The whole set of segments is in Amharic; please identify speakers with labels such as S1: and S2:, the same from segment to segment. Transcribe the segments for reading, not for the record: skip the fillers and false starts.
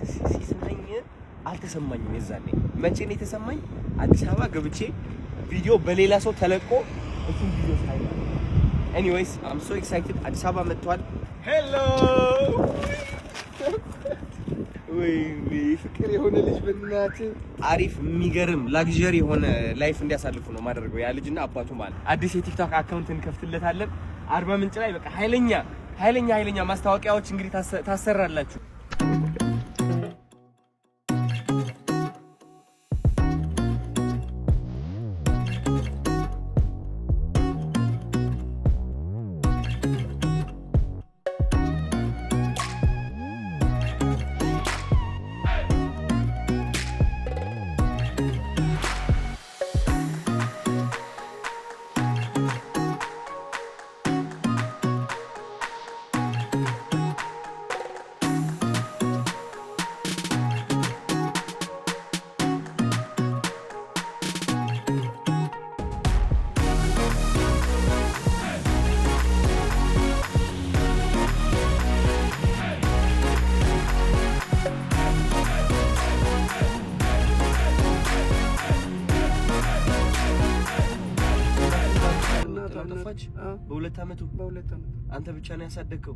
S1: ሲሰማኝ አልተሰማኝም። የዛኔ መቼ ነው የተሰማኝ? አዲስ አበባ ገብቼ ቪዲዮ በሌላ ሰው ተለቆ እሱን ቪዲዮ ሳይ ነው። ኤኒዌይስ አም ሶ ኤክሳይትድ። አዲስ አበባ መጥቷል። ሄሎ ወይ ፍቅር የሆነ ልጅ በእናትህ አሪፍ የሚገርም ላግዠሪ የሆነ ላይፍ እንዲያሳልፉ ነው ማደርገው። ያ ልጅና አባቱ ማለት አዲስ የቲክቶክ አካውንት እንከፍትለታለን። አርባ ምንጭ ላይ በቃ ኃይለኛ ማስታወቂያዎች እንግዲህ ታሰራላችሁ። በሁለት አመቱ አንተ ብቻ ነው ያሳደግከው?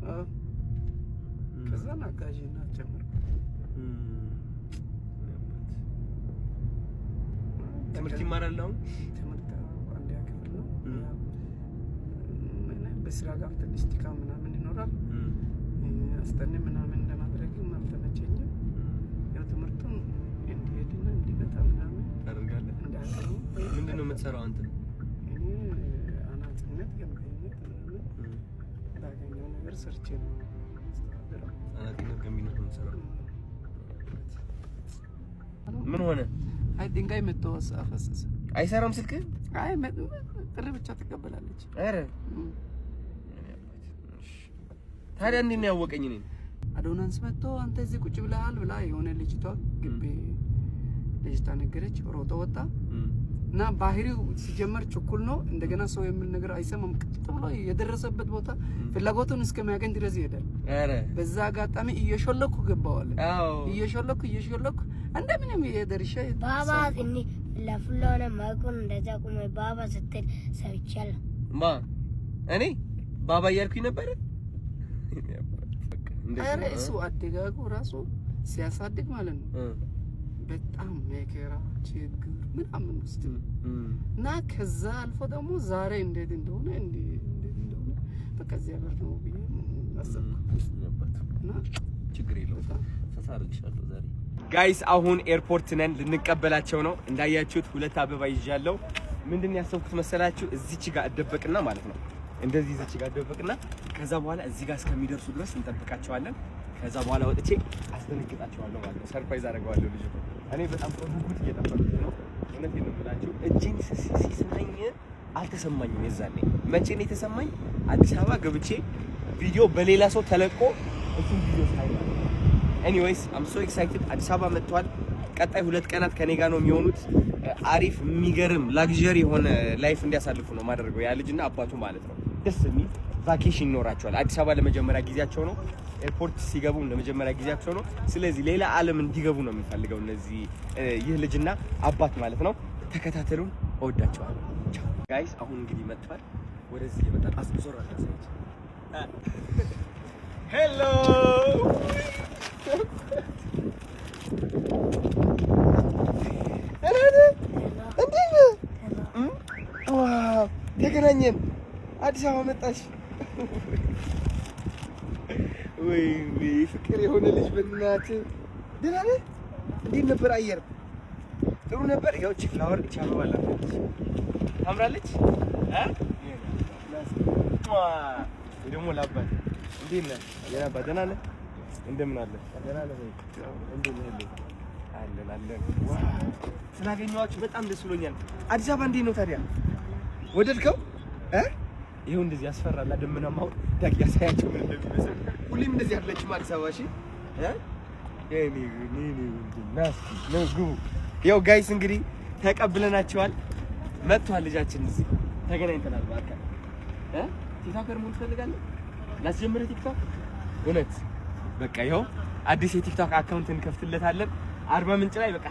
S2: ከዛ ናጋጂና ጀመርኩ።
S1: ትምህርት ይማራል አሁን?
S2: ትምህርት አንድ ያክፍል ነው። በስራ ጋር ትንሽ ድካም ምናምን ይኖራል። አስጠኝ ምናምን ለማድረግም አልተመቸኝም። ያው ትምህርቱን እንዲሄድና እንዲመጣ ምናምን
S1: ታደርጋለህ? ምንድን ነው የምትሰራው አንተ?
S2: ሰርቼ ነው
S1: አናጥነት ገሚነት ነው ሰራ። ምን ሆነ?
S2: አይ ድንጋይ መጥቶ አፈሰሰ።
S1: አይሰራም ስልክ?
S2: አይ ጥሪ ብቻ ትቀበላለች።
S1: አረ ታዲያ እንዴት ነው ያወቀኝ? እኔ
S2: አዶናንስ መጥቶ አንተ እዚህ ቁጭ ብለሃል ብላ የሆነ ልጅቷ ግቢ ልጅቷ ነገረች። ሮጦ ወጣ እና ባህሪው ሲጀመር ችኩል ነው። እንደገና ሰው የሚል ነገር አይሰማም። ቀጥ ብሎ የደረሰበት ቦታ ፍላጎቱን እስከሚያገኝ ድረስ ይሄዳል። አረ በዛ አጋጣሚ እየሾለኩ ገባዋል። እየሾለኩ እንደምንም የደርሻ
S3: ባባ እኒ ለፍሎነ ማይኩን እንደዛ ቆመ ባባ ስትል ሰብቻለሁ።
S1: እኔ ባባ እያልኩኝ ነበር።
S2: አረ እሱ አደጋጉ ራሱ ሲያሳድግ ማለት ነው በጣም መከራ ችግር ምናምን ውስጥ እና ከዛ አልፎ ደግሞ ዛሬ እንዴት እንደሆነ በቃ እዚያ በር ነው ብዬ አሰብኩና ችግር የለውም ተሳርልሻለሁ። ዛሬ
S1: ጋይስ አሁን ኤርፖርት ነን፣ ልንቀበላቸው ነው። እንዳያችሁት ሁለት አበባ ይዣለሁ። ምንድነው ያሰብኩት መሰላችሁ? እዚች ጋር እደበቅና ማለት ነው እንደዚህ እዚች ጋር እደበቅና ከዛ በኋላ እዚህ ጋር እስከሚደርሱ ድረስ እንጠብቃቸዋለን። ከዛ በኋላ ወጥቼ አስደነግጣቸዋለሁ ማለት ነው። ሰርፕራይዝ አደርገዋለሁ ልጅ። እኔ በጣም ጉጉት እየጠበቅኩ ነው። እውነቴን ነው የምላችሁ። እጄን ሲሰማኝ አልተሰማኝም። የዛኔ መቼ ነው የተሰማኝ? አዲስ አበባ ገብቼ ቪዲዮ በሌላ ሰው ተለቆ እሱን ቪዲዮ ሳይ ነው። ኤኒዌይስ አም ሶ ኤክሳይትድ። አዲስ አበባ መጥቷል። ቀጣይ 2 ቀናት ከኔ ጋር ነው የሚሆኑት። አሪፍ የሚገርም ላግዠሪ የሆነ ላይፍ እንዲያሳልፉ ነው ማደርገው። ያ ልጅና አባቱ ማለት ነው። ደስ የሚል ቫኬሽን ይኖራቸዋል። አዲስ አበባ ለመጀመሪያ ጊዜያቸው ነው። ኤርፖርት ሲገቡ ለመጀመሪያ ጊዜያቸው ነው። ስለዚህ ሌላ ዓለም እንዲገቡ ነው የምፈልገው እነዚህ ይህ ልጅና አባት ማለት ነው። ተከታተሉን። እወዳቸዋለሁ። ቻው ጋይስ። አሁን እንግዲህ መጥቷል። ወደዚህ ይመጣል። አስዞር አታሳይች። ሄሎ ተገናኘን። አዲስ አበባ መጣሽ። ወይ ፍቅር የሆነ ልጅ በእናትህ ደህና ነህ? እንዴት ነበር አየር? ጥሩ ነበር። ያው እቺ ፍላወር እቺ አበባ አለች ታምራለች። ደግሞ ላባት እንዴት ነህ? ደህና ነህ? እንደምን አለ? ደህና ነህ? እንዴት ነህ? አለን። ስላገኘኋችሁ በጣም ደስ ብሎኛል። አዲስ አበባ እንዴት ነው ታዲያ? ወደድከው? ይሄው እንደዚህ ያስፈራል። ደመናማው ዳቂ ያሳያችሁ ምን እንደሚመስል። ሁሌም እንደዚህ አለችም አዲስ አበባ። እሺ ግቡ። ያው ጋይስ እንግዲህ ተቀብለናቸዋል። መጥቷል ልጃችን። እዚህ ተገናኝተናል። በአካል ቲክቶከር መሆን ትፈልጋለህ? ላስጀምርህ ቲክቶክ? እውነት በቃ ይኸው አዲስ የቲክቶክ አካውንት እንከፍትለታለን። አርባ ምንጭ ላይ በቃ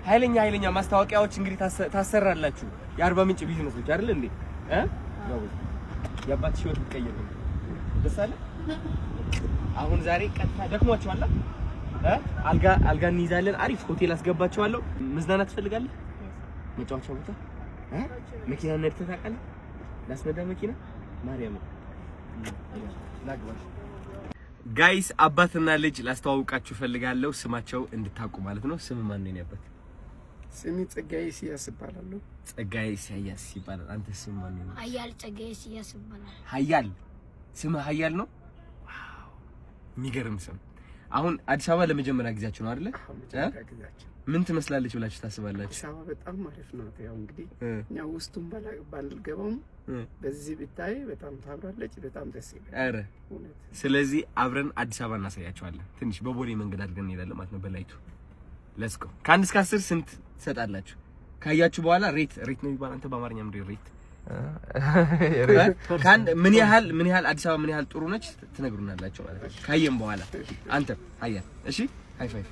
S1: ኃይለኛ ማስታወቂያዎች እንግዲህ ታሰራላችሁ። የአርባ ምንጭ ቢዝነሶች አይደል እንዴ? የአባትሽ ህይወት ልትቀይር ነው። ደስ አለ። አሁን ዛሬ ቀጥታ ደክሟቸዋል። አልጋ እንይዛለን። አሪፍ ሆቴል አስገባቸዋለሁ። መዝናናት ትፈልጋለህ? መጫወቻ ቦታ መኪና ነድተህ ታውቃለህ? ላስነዳ መኪና ማርያም ላግባሽ። ጋይስ አባትና ልጅ ላስተዋውቃችሁ ፈልጋለሁ። ስማቸው እንድታውቁ ማለት ነው። ስም ማን ነው ያባት?
S2: ስሜ ጸጋዬ ኢሳያስ ይባላል።
S1: ጸጋዬ ኢሳያስ ይባላል። አንተ ስም ማን ነው?
S3: ሀያል ጸጋዬ ኢሳያስ ይባላል።
S1: ሀያል ስም ሀያል ነው። ዋው የሚገርም ስም። አሁን አዲስ አበባ ለመጀመሪያ ጊዜያችሁ ነው አይደለ? ምን ትመስላለች ብላችሁ ታስባላችሁ?
S2: አዲስ አበባ በጣም አሪፍ ነው። ያው እንግዲህ እኛ ውስጡን ባልገባም በዚህ ብታይ በጣም ታምራለች። በጣም ደስ ይላል። አረ
S1: ስለዚህ አብረን አዲስ አበባ እናሳያችኋለን። ትንሽ በቦሌ መንገድ አድርገን እንሄዳለን ማለት ነው። በላይቱ ሌትስ ጎ። ከ1 እስከ 10 ስንት ትሰጣላችሁ? ካያችሁ በኋላ ሬት ነው የሚባል አንተ በአማርኛ ምንድን ሬት ምን ያህል አዲስ አበባ ምን ያህል ጥሩ ነች ትነግሩናላችሁ ማለት ነው። ካየን በኋላ አንተ ሀያል እሺ፣ ሃይ ፋይቭ።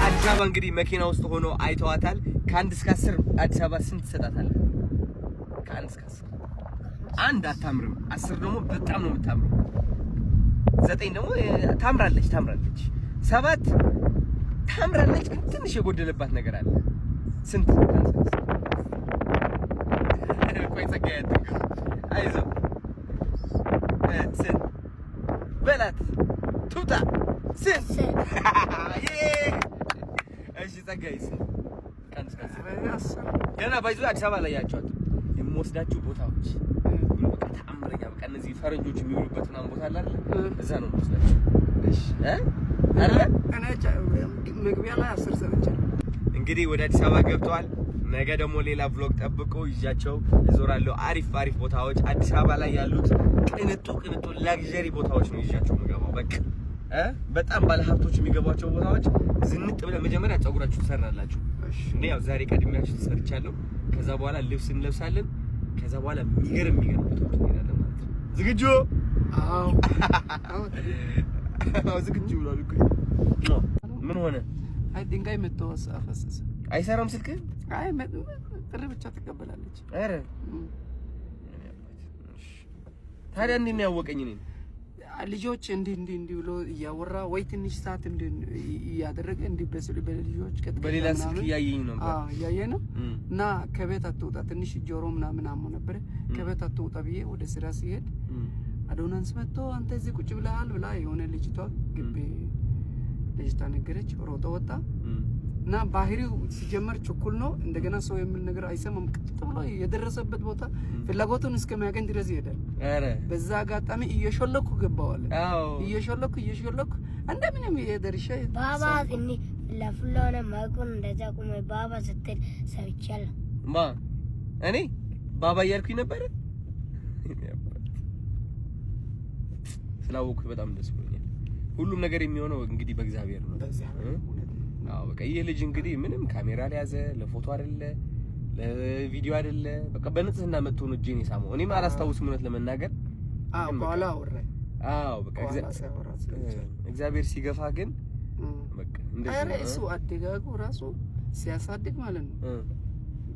S1: አዲስ አበባ እንግዲህ መኪና ውስጥ ሆኖ አይተዋታል። ከ1 እስከ 10 አዲስ አበባ ስንት ትሰጣታለህ? ከ1 እስከ 10 1 አታምርም፣ 10 ደግሞ በጣም ነው የምታምረው፣ 9 ደግሞ ታምራለች፣ 7 ታምራለች፣ ግን ትንሽ የጎደለባት ነገር አለ። ስንት? ቆይ ጸጋዬ አይዞህ ስንት በላት ቱታ ስንት? እሺ ጸጋዬስ ገና ባይዞ አዲስ አበባ ላይ ያቻት የምወስዳችሁ ቦታዎች በቃ ተአምረኛ በቃ እነዚህ ፈረንጆች የሚውሉበት ምናምን ቦታ አለ አይደል? እዛ ነው የምወስዳችሁ። እሺ አይደል?
S2: መግቢያ ላይ 10 ሰጥቻለሁ።
S1: እንግዲህ ወደ አዲስ አበባ ገብተዋል። ነገ ደግሞ ሌላ vlog ጠብቆ ይዣቸው እዞራለሁ። አሪፍ ቦታዎች አዲስ አበባ ላይ ያሉት ቅንጡ ላግዠሪ ቦታዎች ነው ይዣቸው የምገባው። በቃ በጣም ባለ ሀብቶች የሚገባቸው ቦታዎች ዝንጥ ብለን መጀመሪያ ጸጉራችሁ ትሰራላችሁ። እኔ ያው ዛሬ ቀድሜያችሁ ተሰርቻለሁ። ከዛ በኋላ ልብስ እንለብሳለን። ከዛ በኋላ የሚገርም ቦታዎች እንሄዳለን ማለት ነው። ዝግጁ? አዎ ዝግጁ ብሏል እኮ። ምን ሆነ?
S2: አይ ድንጋይ መጥቶ አፈሰሰ።
S1: አይሰራም ስልክ?
S2: አይ ጥሪ ብቻ ትቀበላለች።
S1: አረ ታዲያ እንዴት ነው ያወቀኝ? እኔ
S2: ልጆች እንዲህ ብሎ እያወራ ወይ ትንሽ ሰዓት እያደረገ በስሉ በልጆች
S1: በሌላ ስልክ እያየኝ ነው።
S2: እያየ ነው እና ከቤት አትወጣ ትንሽ ጆሮ ምናምን አሞ ነበር። ከቤት አትወጣ ብዬ ወደ ስራ ሲሄድ አዶናንስ መጥቶ አንተ እዚህ ቁጭ ብለሃል ብላ የሆነ ልጅቷ ግቢ ልጅቷ ነገረች። ሮጦ ወጣ እና ባህሪው ሲጀመር ችኩል ነው። እንደገና ሰው የሚል ነገር አይሰማም። ቀጥ ብሎ የደረሰበት ቦታ ፍላጎቱን እስከሚያገኝ ድረስ ይሄዳል። አረ በዛ አጋጣሚ እየሾለኩ ገባዋል። እየሾለኩ እንደምንም የደርሻ
S3: ባባ እኒ ለፍሎነ ማይኩን እንደዛ ቆመ ባባ ስትል ሰብቻለሁ።
S1: እኔ ባባ እያልኩኝ ነበር። ስላወኩ በጣም ደስ ብሎኛል። ሁሉም ነገር የሚሆነው እንግዲህ በእግዚአብሔር ነው። አዎ በቃ ይሄ ልጅ እንግዲህ ምንም ካሜራ ላይ ያዘ ለፎቶ አይደለ ለቪዲዮ አይደለ በቃ በንጽህና መጥቶ ነው እጄን የሳመው። እኔም አላስታውስም እውነት ለመናገር።
S2: በኋላ አወራ።
S1: በቃ እግዚአብሔር ሲገፋ ግን በቃ
S2: እንደዚህ እሱ አደጋጉ ራሱ ሲያሳድግ ማለት ነው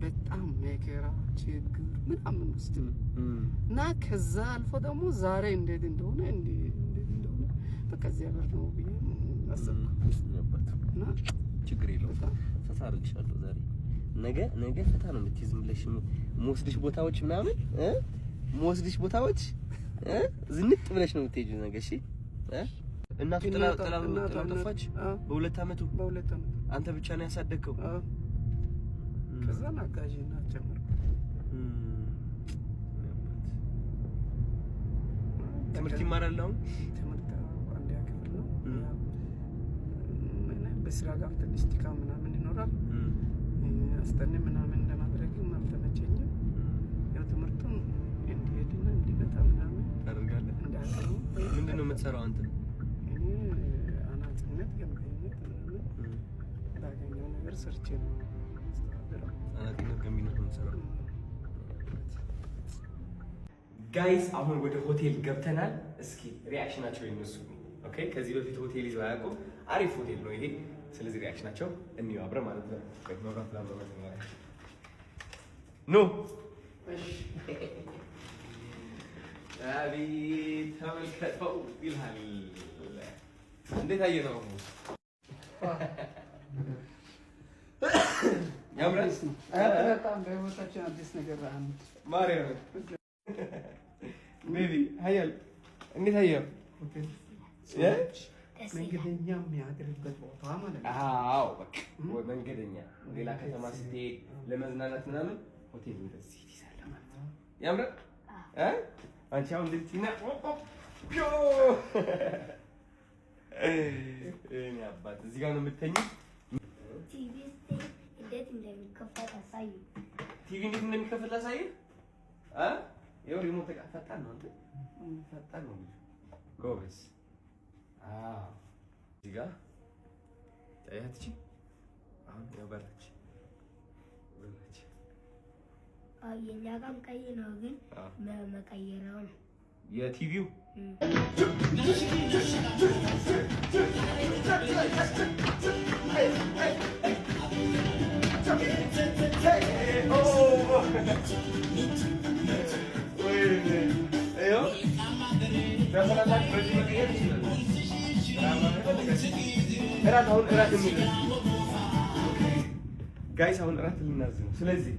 S2: በጣም መከራ ችግር ምናምን ውስጥ እና ከዛ አልፎ ደግሞ ዛሬ እንዴት እንደሆነ በቃ እግዚአብሔር ነው ብዬ አሰብኩ።
S1: ችግር የለውም። ተሳርቻለሁ ዛሬ ነገ ፈታ ነው የምትይዝ ብለሽ የምወስድሽ ቦታዎች ምናምን የምወስድሽ ቦታዎች ዝንጥ ብለሽ ነው የምትሄጂው ነገ። እሺ እናቱ ጥላ ጠፋች በ2 አመቱ። አንተ ብቻ ነው ያሳደግከው?
S2: ከዛ አጋዥና ጨምር
S1: ትምህርት ይማራል። አሁን
S2: ትምህርት አንድ ያክፍል ነው። በስራ ጋር ትንሽ ድካም ምናምን ይኖራል። አስጠኔ ምናምን ለማድረግም አልተመቸኝም። ያው ትምህርቱን እንዲሄድና እንዲገታ ምናምን
S1: ታደርጋለህ። ምንድን ነው የምትሰራው አንተ?
S2: እኔ አናጺነት፣ ገንቢነት ምናምን ባገኘው ነገር ሰርቼ ነው የምስተዳደረው።
S1: አናጺነት፣ ገንቢነት ነው የምትሰራው? ጋይስ አሁን ወደ ሆቴል ገብተናል። እስኪ ሪአክሽናቸው ይነሱ። ኦኬ ከዚህ በፊት ሆቴል ይዘው አያውቁም። አሪፍ ሆቴል ነው ይሄ። ስለዚህ ሪአክሽናቸው እንየው አብረን ማለት ነው። ቆይ መብራት ላምሮ ማለት ኖ እሺ አቤት ተመልከተው ይልሃል። እንዴት አየነው? ያምራል።
S2: በጣም በህይወታችን አዲስ ነገር አንድ
S1: ማርያም ቤቢ ሀያል እንዴት አየው?
S2: ሆቴል መንገደኛ የሚያድርበት ቦታ ማለት ነው።
S1: አዎ በቃ መንገደኛ ሌላ ከተማ ስትሄድ ለመዝናናት ምናምን ሆቴል እንደዚህ ይሰላል ማለት ነው። ያምራል። አንቺ አሁን ልትይና እኔ አባት እዚህ ጋር ነው የምትተኝው። ቲቪ እንዴት እንደሚከፈት አሳይ። ይኸው ሪሞት ፈጣን ነው። አንተ ፈጣን ነው ጎበዝ። እዚህ ጋር ታያት። አሁን ያው በራች።
S3: የእኛ ጋርም ቀይ ነው ግን መቀየሪያው ነው
S1: የቲቪው። ጋይስ አሁን እራት ልናዝ ነው። ስለዚህ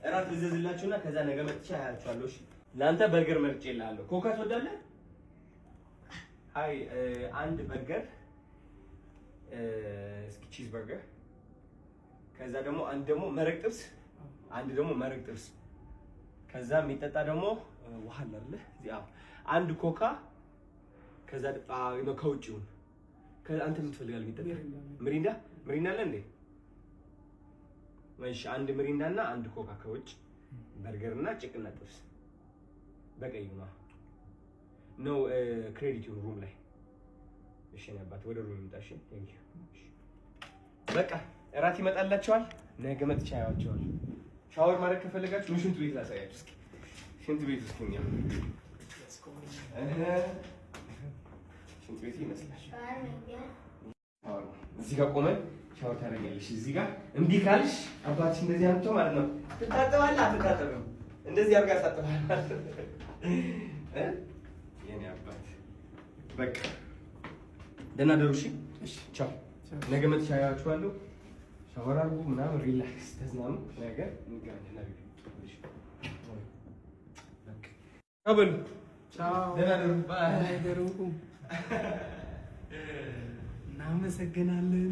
S1: እራት ልዘዝላችሁና ከዛ ነገ መጥቼ አያችኋለሁ። እሺ ለአንተ በርገር መርጬልሃለሁ። ኮካ ትወዳለህ? አይ አንድ በርገር እስኪ ቺዝ በርገር፣ ከዛ ደግሞ አንድ ደግሞ መረቅ ጥብስ፣ ከዛ የሚጠጣ ደግሞ ውሃ አለ አይደል? ያው አንድ ኮካ፣ ከዛ ነው ከውጪው። ከዛ አንተ የምትፈልጋለህ የሚጠጣ ሚሪንዳ አለ እንዴ? እሺ አንድ ሚሪንዳ እና አንድ ኮካ ከውጭ፣ በርገር እና ጭቅና ጥብስ በቀይ ነው ክሬዲቲው ሩም ላይ። እሺ ነባት ወደ ሩም እንጣሽ። ቴንክ ዩ። በቃ እራት ይመጣላችኋል። ነገ መጥቻ ያያችኋል። ሻወር ማድረግ ከፈለጋችሁ ሽንት ቤት ላሳያችሁ። እስኪ ሽንት ቤት ውስጥ ነው ሽንት ቤት ይመስላል። እዚህ ጋር ቆመን ሻወር ታደርጊያለሽ። እዚህ ጋር እምቢ ካልሽ አባትሽ እንደዚህ አምጥቶ ማለት ነው ትታጠባለህ። አትታጠብም? እንደዚህ አድርጋ ታጠባለህ። የኔ አባት በቃ ደህና ደሩ። እሺ ቻው። ነገ መጥቼ አያችኋለሁ። ሻወር አድርጉ ምናምን ሪላክስ ተዝናኑ። ነገ እንገናኛለን። በቃ በሉ ቻው። ደህና ደሩ። ባይ ደሩ። እናመሰግናለን።